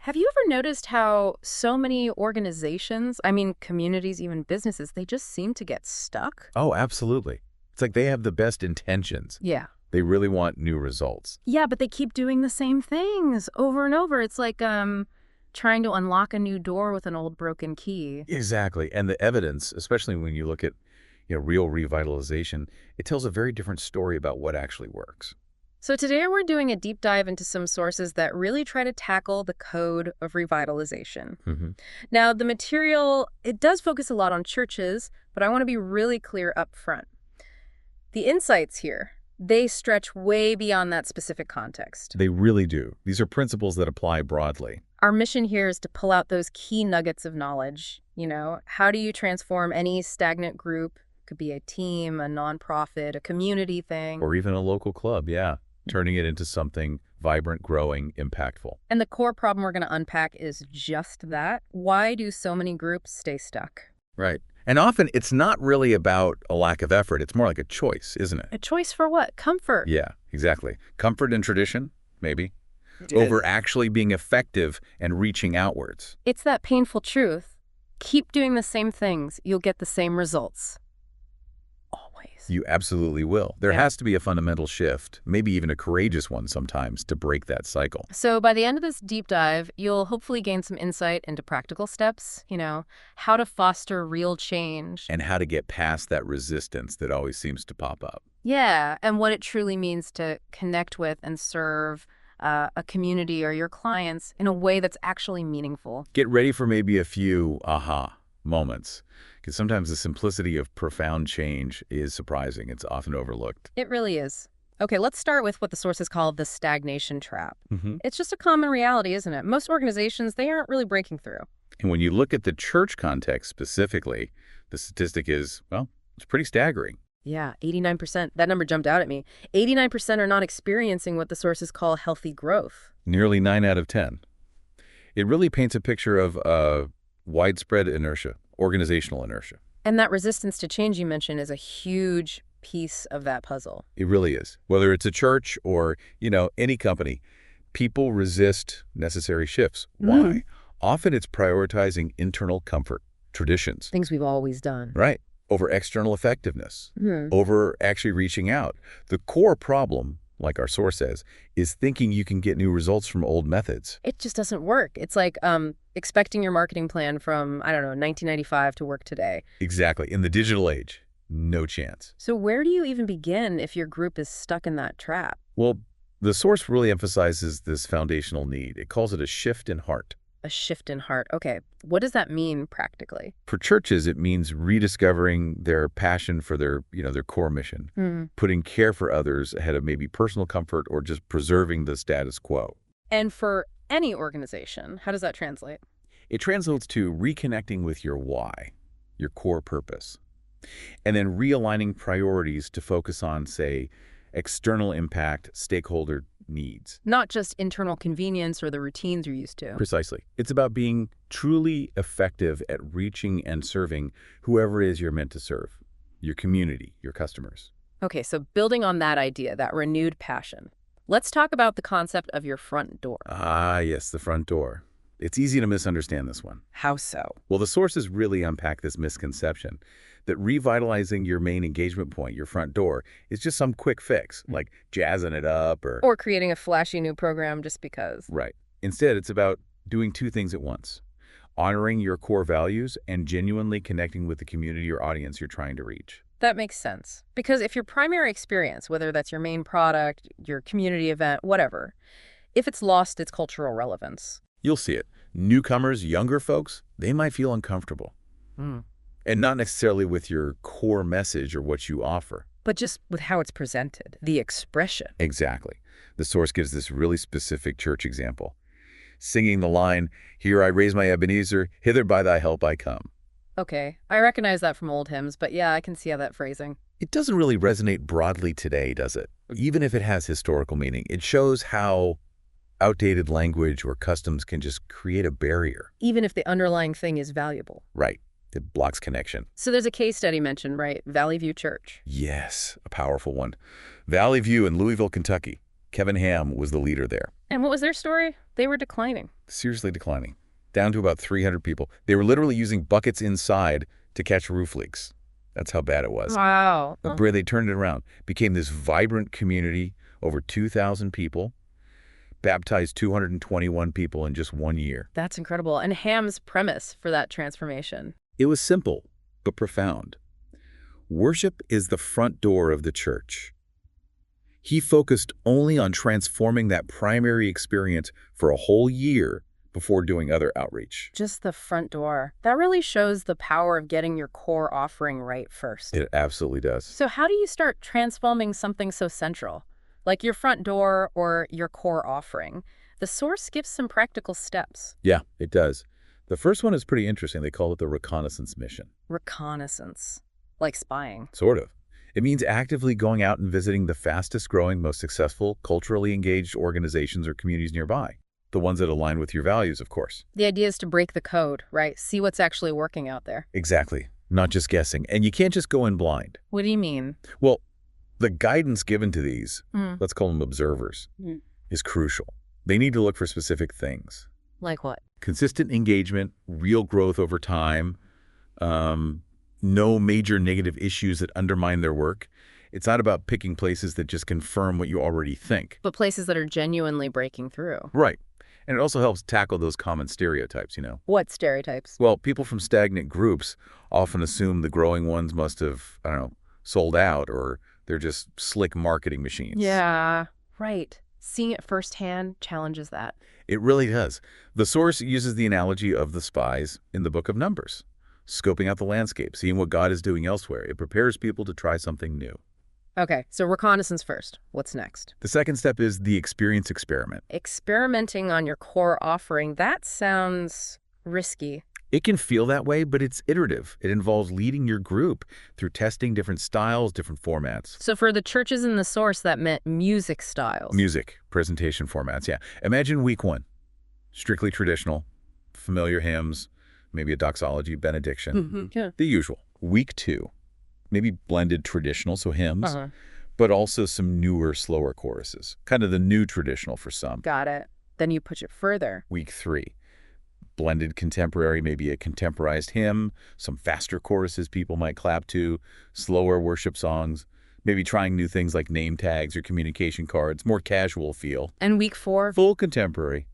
Have you ever noticed how so many organizations, I mean, communities, even businesses, they just seem to get stuck? Oh, absolutely. It's like they have the best intentions. Yeah. They really want new results. Yeah, but they keep doing the same things over and over. It's like trying to unlock a new door with an old broken key. Exactly. And the evidence, especially when you look at real revitalization, it tells a very different story about what actually works. So today we're doing a deep dive into some sources that really try to tackle the code of revitalization. hmm Now, the material, it does focus a lot on churches, but I want to be really clear up front. The insights here, they stretch way beyond that specific context. They really do. These are principles that apply broadly. Our mission here is to pull out those key nuggets of knowledge. How do you transform any stagnant group? Could be a team, a nonprofit, a community thing. Or even a local club, yeah. Turning it into something vibrant, growing, impactful. And the core problem we're going to unpack is just that. Why do so many groups stay stuck? Right. And often it's not really about a lack of effort. It's more like a choice, isn't it? A choice for what? Comfort. Yeah, exactly. Comfort and tradition, maybe, over actually being effective and reaching outwards. It's that painful truth. Keep doing the same things. You'll get the same results. Always. You absolutely will. There Yeah. has to be a fundamental shift, maybe even a courageous one sometimes, to break that cycle. So by the end of this deep dive, you'll hopefully gain some insight into practical steps, how to foster real change. And how to get past that resistance that always seems to pop up. Yeah, and what it truly means to connect with and serve a community or your clients in a way that's actually meaningful. Get ready for maybe a few aha moments, because sometimes the simplicity of profound change is surprising. It's often overlooked. It really is. Okay, let's start with what the sources call the stagnation trap. hmm It's just a common reality, isn't it? Most organizations, they aren't really breaking through. And when you look at the church context specifically, the statistic is, well, it's pretty staggering. Yeah, 89%. That number jumped out at me. 89% are not experiencing what the sources call healthy growth. Nearly 9 out of 10. It really paints a picture of widespread inertia, organizational inertia. And that resistance to change you mentioned is a huge piece of that puzzle. It really is. Whether it's a church or, any company, people resist necessary shifts. Why? Often it's prioritizing internal comfort, traditions, Things we've always done. right? Over external effectiveness, Hmm. over actually reaching out. The core problem, like our source says, is thinking you can get new results from old methods. It just doesn't work. It's like expecting your marketing plan from, 1995 to work today. Exactly. In the digital age, no chance. So where do you even begin if your group is stuck in that trap? Well, the source really emphasizes this foundational need. It calls it a shift in heart. A shift in heart. Okay, what does that mean practically? For churches, it means rediscovering their passion for their core mission, putting care for others ahead of maybe personal comfort or just preserving the status quo. And for any organization, how does that translate? It translates to reconnecting with your why, your core purpose, and then realigning priorities to focus on, say, external impact, stakeholder needs. Not just internal convenience or the routines you're used to. Precisely. It's about being truly effective at reaching and serving whoever it is you're meant to serve, your community, your customers. Okay, so building on that idea, that renewed passion, let's talk about the concept of your front door. Ah, yes, the front door. It's easy to misunderstand this one. How so? Well, the sources really unpack this misconception that revitalizing your main engagement point, your front door, is just some quick fix, like jazzing it up Or creating a flashy new program just because. Right. Instead, it's about doing two things at once: honoring your core values and genuinely connecting with the community or audience you're trying to reach. That makes sense. Because if your primary experience, whether that's your main product, your community event, whatever, if it's lost its cultural relevance. You'll see it. Newcomers, younger folks, they might feel uncomfortable. And not necessarily with your core message or what you offer. But just with how it's presented, the expression. Exactly. The source gives this really specific church example. Singing the line, "Here I raise my Ebenezer, hither by thy help I come." Okay, I recognize that from old hymns, but yeah, I can see how that phrasing. It doesn't really resonate broadly today, does it? Even if it has historical meaning, it shows how outdated language or customs can just create a barrier. Even if the underlying thing is valuable. Right. It blocks connection. So there's a case study mentioned, right? Valley View Church. Yes, a powerful one. Valley View in Louisville, Kentucky. Kevin Ham was the leader there. And what was their story? They were declining. Seriously declining, down to about 300 people. They were literally using buckets inside to catch roof leaks. That's how bad it was. Wow. But they turned it around, became this vibrant community, over 2,000 people, baptized 221 people in just 1 year. That's incredible. And Ham's premise for that transformation. It was simple, but profound. Worship is the front door of the church. He focused only on transforming that primary experience for a whole year before doing other outreach. Just the front door. That really shows the power of getting your core offering right first. It absolutely does. So how do you start transforming something so central, like your front door or your core offering? The source gives some practical steps. Yeah, it does. The first one is pretty interesting. They call it the reconnaissance mission. Reconnaissance. Like spying. Sort of. It means actively going out and visiting the fastest growing, most successful, culturally engaged organizations or communities nearby. The ones that align with your values, of course. The idea is to break the code, right? See what's actually working out there. Exactly. Not just guessing. And you can't just go in blind. What do you mean? Well, the guidance given to these, let's call them observers, is crucial. They need to look for specific things. Like what? Consistent engagement, real growth over time, no major negative issues that undermine their work. It's not about picking places that just confirm what you already think. But places that are genuinely breaking through. Right. And it also helps tackle those common stereotypes, What stereotypes? Well, people from stagnant groups often assume the growing ones must have, sold out, or they're just slick marketing machines. Yeah, right. Seeing it firsthand challenges that. It really does. The source uses the analogy of the spies in the book of Numbers, scoping out the landscape, seeing what God is doing elsewhere. It prepares people to try something new. Okay, so reconnaissance first. What's next? The second step is the experience experiment. Experimenting on your core offering, that sounds risky. It can feel that way, but it's iterative. It involves leading your group through testing different styles, different formats. So for the churches in the source, that meant music styles. Music, presentation formats, yeah. Imagine week 1, strictly traditional, familiar hymns, maybe a doxology, benediction, Yeah. the usual. Week 2, maybe blended traditional, so hymns, but also some newer, slower choruses, kind of the new traditional for some. Got it. Then you push it further. Week 3, blended contemporary, maybe a contemporized hymn, some faster choruses people might clap to, slower worship songs, maybe trying new things like name tags or communication cards, more casual feel. And week 4? Full contemporary,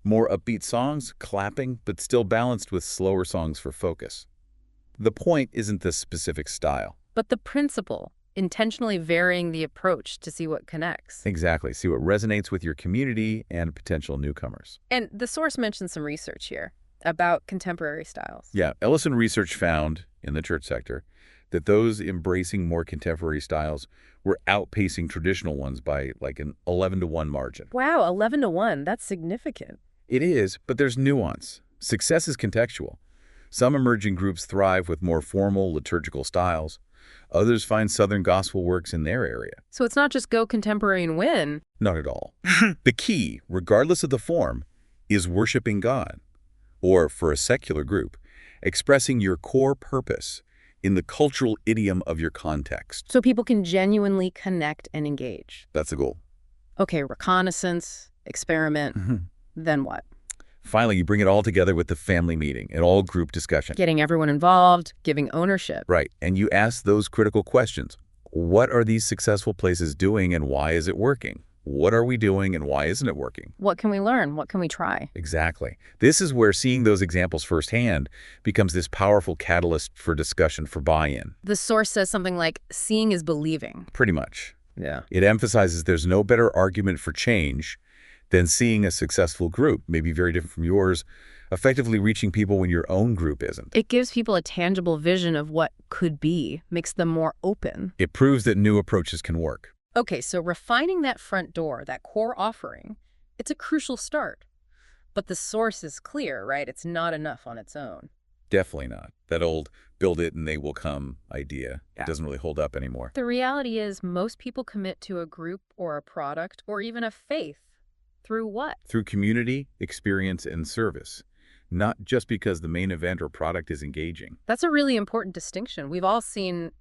more upbeat songs, clapping, but still balanced with slower songs for focus. The point isn't the specific style. But the principle, intentionally varying the approach to see what connects. Exactly. See what resonates with your community and potential newcomers. And the source mentions some research here about contemporary styles. Yeah, Ellison research found in the church sector that those embracing more contemporary styles were outpacing traditional ones by like an 11-to-1 margin. Wow, 11-to-1. That's significant. It is, but there's nuance. Success is contextual. Some emerging groups thrive with more formal liturgical styles. Others find Southern gospel works in their area. So it's not just go contemporary and win. Not at all. The key, regardless of the form, is worshiping God. Or, for a secular group, expressing your core purpose in the cultural idiom of your context. So people can genuinely connect and engage. That's the goal. Okay, reconnaissance, experiment, then what? Finally, you bring it all together with the family meeting, an all-group discussion. Getting everyone involved, giving ownership. Right, and you ask those critical questions. What are these successful places doing and why is it working? What are we doing and why isn't it working? What can we learn? What can we try? Exactly. This is where seeing those examples firsthand becomes this powerful catalyst for discussion, for buy-in. The source says something like, seeing is believing. Pretty much. Yeah. It emphasizes there's no better argument for change than seeing a successful group, maybe very different from yours, effectively reaching people when your own group isn't. It gives people a tangible vision of what could be, makes them more open. It proves that new approaches can work. Okay, so refining that front door, that core offering, it's a crucial start. But the source is clear, right? It's not enough on its own. Definitely not. That old build it and they will come idea doesn't really hold up anymore. The reality is most people commit to a group or a product or even a faith. Through what? Through community, experience, and service. Not just because the main event or product is engaging. That's a really important distinction. We've all seen,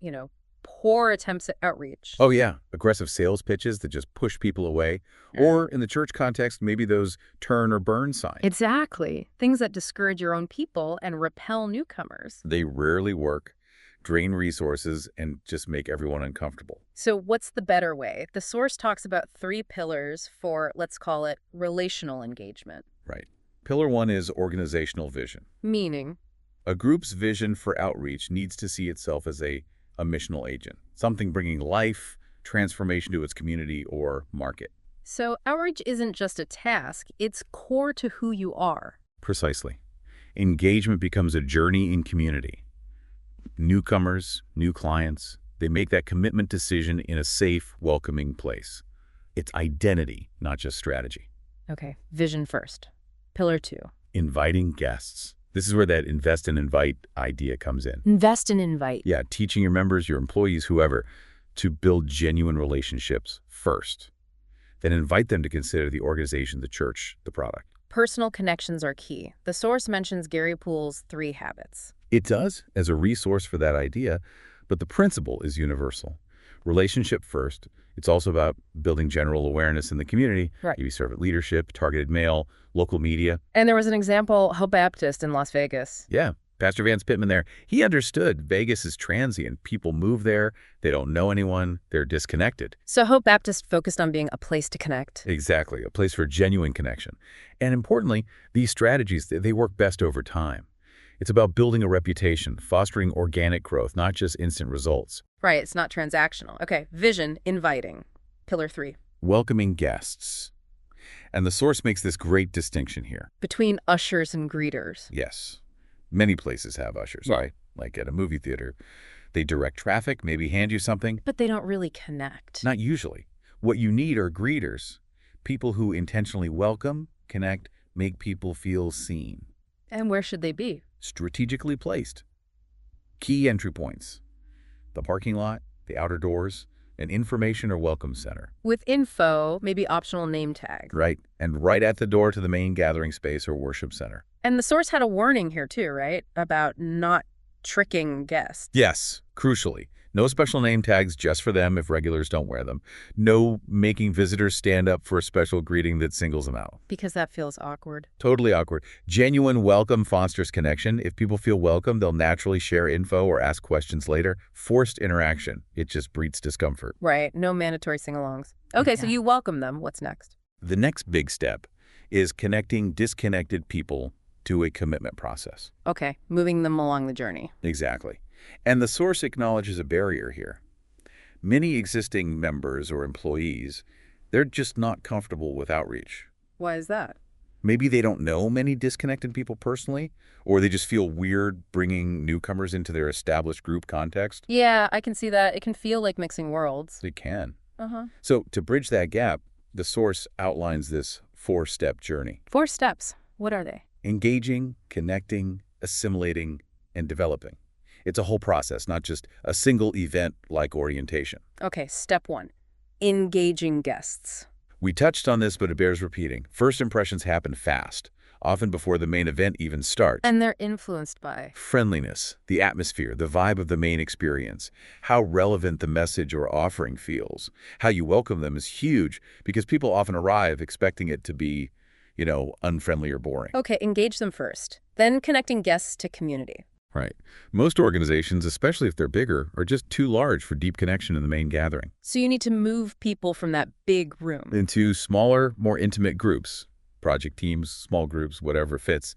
poor attempts at outreach. Oh, yeah. Aggressive sales pitches that just push people away. Or in the church context, maybe those turn or burn signs. Exactly. Things that discourage your own people and repel newcomers. They rarely work, drain resources, and just make everyone uncomfortable. So what's the better way? The source talks about 3 pillars for, let's call it, relational engagement. Right. Pillar 1 is organizational vision. Meaning? A group's vision for outreach needs to see itself as a missional agent, something bringing life, transformation to its community or market. So outreach isn't just a task, it's core to who you are. Precisely. Engagement becomes a journey in community. Newcomers, new clients, they make that commitment decision in a safe, welcoming place. It's identity, not just strategy. Okay, vision first. Pillar 2. Inviting guests. This is where that invest and invite idea comes in. Invest and invite. Yeah, teaching your members, your employees, whoever, to build genuine relationships first. Then invite them to consider the organization, the church, the product. Personal connections are key. The source mentions Gary Poole's 3 habits. It does as a resource for that idea, but the principle is universal. Relationship first. It's also about building general awareness in the community. Right. Maybe servant leadership, targeted mail, local media. And there was an example, Hope Baptist in Las Vegas. Yeah, Pastor Vance Pittman there. He understood Vegas is transient. People move there. They don't know anyone. They're disconnected. So Hope Baptist focused on being a place to connect. Exactly, a place for genuine connection. And importantly, these strategies, they work best over time. It's about building a reputation, fostering organic growth, not just instant results. Right, it's not transactional. Okay, vision, inviting. Pillar 3. Welcoming guests. And the source makes this great distinction here. Between ushers and greeters. Yes. Many places have ushers, right? Like at a movie theater. They direct traffic, maybe hand you something. But they don't really connect. Not usually. What you need are greeters. People who intentionally welcome, connect, make people feel seen. And where should they be? Strategically placed. Key entry points. The parking lot, the outer doors, an information or welcome center. With info, maybe optional name tag. Right. And right at the door to the main gathering space or worship center. And the source had a warning here too, right? About not tricking guests. Yes, crucially. No special name tags just for them if regulars don't wear them. No making visitors stand up for a special greeting that singles them out. Because that feels awkward. Totally awkward. Genuine welcome fosters connection. If people feel welcome, they'll naturally share info or ask questions later. Forced interaction. It just breeds discomfort. Right. No mandatory sing-alongs. Okay, so you welcome them. What's next? The next big step is connecting disconnected people to a commitment process. Okay, moving them along the journey. Exactly. And the source acknowledges a barrier here. Many existing members or employees, they're just not comfortable with outreach. Why is that? Maybe they don't know many disconnected people personally, or they just feel weird bringing newcomers into their established group context. Yeah, I can see that. It can feel like mixing worlds. They can. Uh-huh. So to bridge that gap, the source outlines this 4-step journey. 4 steps. What are they? Engaging, connecting, assimilating, and developing. It's a whole process, not just a single event like orientation. Okay, step 1. Engaging guests. We touched on this, but it bears repeating. First impressions happen fast, often before the main event even starts. And they're influenced by? Friendliness, the atmosphere, the vibe of the main experience, how relevant the message or offering feels. How you welcome them is huge because people often arrive expecting it to be, unfriendly or boring. Okay, engage them first. Then connecting guests to community. Right. Most organizations, especially if they're bigger, are just too large for deep connection in the main gathering. So you need to move people from that big room. Into smaller, more intimate groups. Project teams, small groups, whatever fits.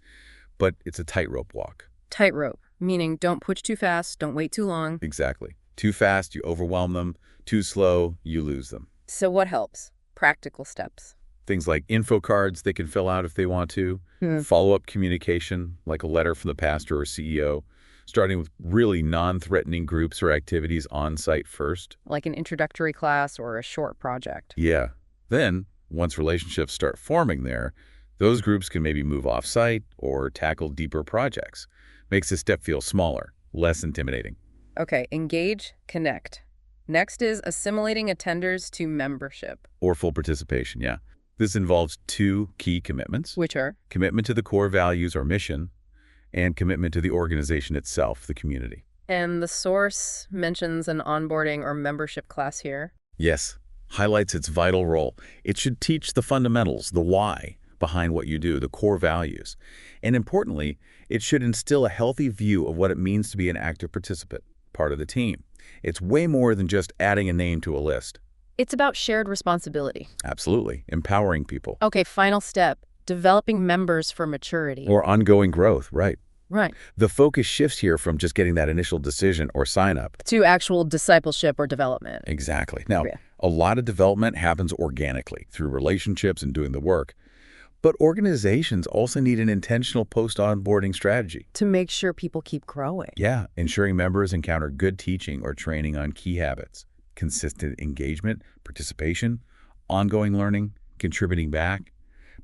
But it's a tightrope walk. Tightrope, meaning don't push too fast, don't wait too long. Exactly. Too fast, you overwhelm them. Too slow, you lose them. So what helps? Practical steps. Things like info cards they can fill out if they want to. Follow-up communication, like a letter from the pastor or CEO. Starting with really non-threatening groups or activities on-site first. Like an introductory class or a short project. Yeah. Then, once relationships start forming there, those groups can maybe move off-site or tackle deeper projects. Makes this step feel smaller, less intimidating. Okay, engage, connect. Next is assimilating attenders to membership. Or full participation, yeah. This involves 2 key commitments. Which are? Commitment to the core values or mission, and commitment to the organization itself, the community. And the source mentions an onboarding or membership class here. Yes, highlights its vital role. It should teach the fundamentals, the why behind what you do, the core values. And importantly, it should instill a healthy view of what it means to be an active participant, part of the team. It's way more than just adding a name to a list. It's about shared responsibility. Absolutely. Empowering people. Okay, final step, developing members for maturity. Or ongoing growth, right. Right. The focus shifts here from just getting that initial decision or sign up. To actual discipleship or development. Exactly. Now, Yeah. a lot of development happens organically through relationships and doing the work. But organizations also need an intentional post-onboarding strategy. To make sure people keep growing. Yeah, ensuring members encounter good teaching or training on key habits, consistent engagement, participation, ongoing learning, contributing back,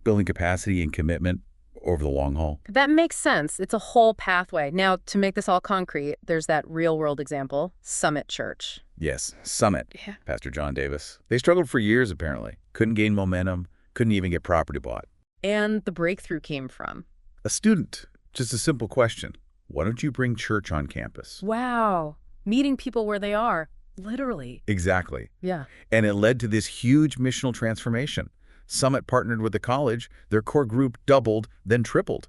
building capacity and commitment over the long haul. That makes sense. It's a whole pathway. Now, to make this all concrete, there's that real-world example, Summit Church. Yes, Summit, Yeah. Pastor John Davis. They struggled for years, apparently. Couldn't gain momentum, couldn't even get property bought. And the breakthrough came from. A student, just a simple question. Why don't you bring church on campus? Wow. Meeting people where they are. Literally. Exactly. Yeah. And it led to this huge missional transformation. Summit partnered with the college, their core group doubled, then tripled.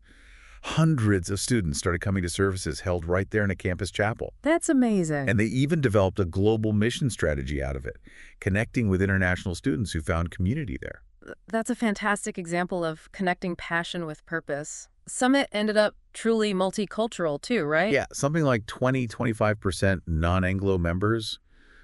Hundreds of students started coming to services held right there in a campus chapel. That's amazing. And they even developed a global mission strategy out of it, connecting with international students who found community there. That's a fantastic example of connecting passion with purpose. Summit ended up truly multicultural too, right? Yeah, something like 20–25% non-Anglo members.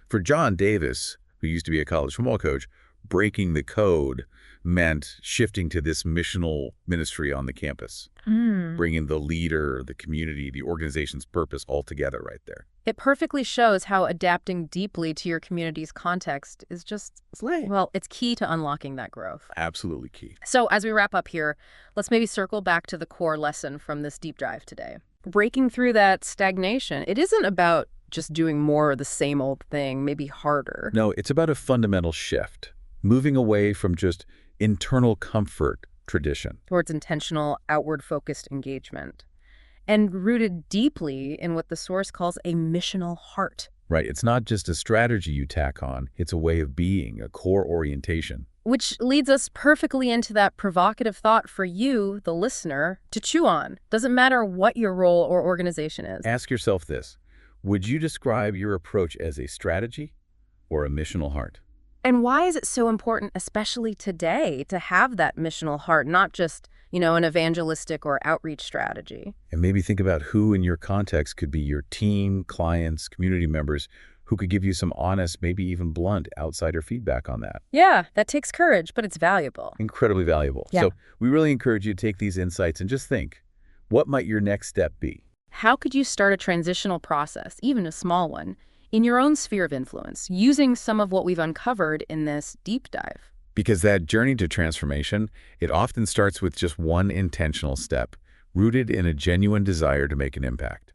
For John Davis, who used to be a college football coach, breaking the code meant shifting to this missional ministry on the campus, bringing the leader, the community, the organization's purpose all together right there. It perfectly shows how adapting deeply to your community's context is just, well, it's key to unlocking that growth. Absolutely key. So as we wrap up here, let's maybe circle back to the core lesson from this deep dive today. Breaking through that stagnation, it isn't about just doing more of the same old thing, maybe harder. No, it's about a fundamental shift, moving away from just internal comfort tradition. Towards intentional, outward-focused engagement. And rooted deeply in what the source calls a missional heart. Right. It's not just a strategy you tack on. It's a way of being, a core orientation. Which leads us perfectly into that provocative thought for you, the listener, to chew on. Doesn't matter what your role or organization is. Ask yourself this. Would you describe your approach as a strategy or a missional heart? And why is it so important, especially today, to have that missional heart, not just, an evangelistic or outreach strategy? And maybe think about who in your context could be your team, clients, community members who could give you some honest, maybe even blunt outsider feedback on that. Yeah, that takes courage, but it's valuable. Incredibly valuable. Yeah. So we really encourage you to take these insights and just think, what might your next step be? How could you start a transitional process, even a small one, in your own sphere of influence, using some of what we've uncovered in this deep dive? Because that journey to transformation, it often starts with just one intentional step, rooted in a genuine desire to make an impact.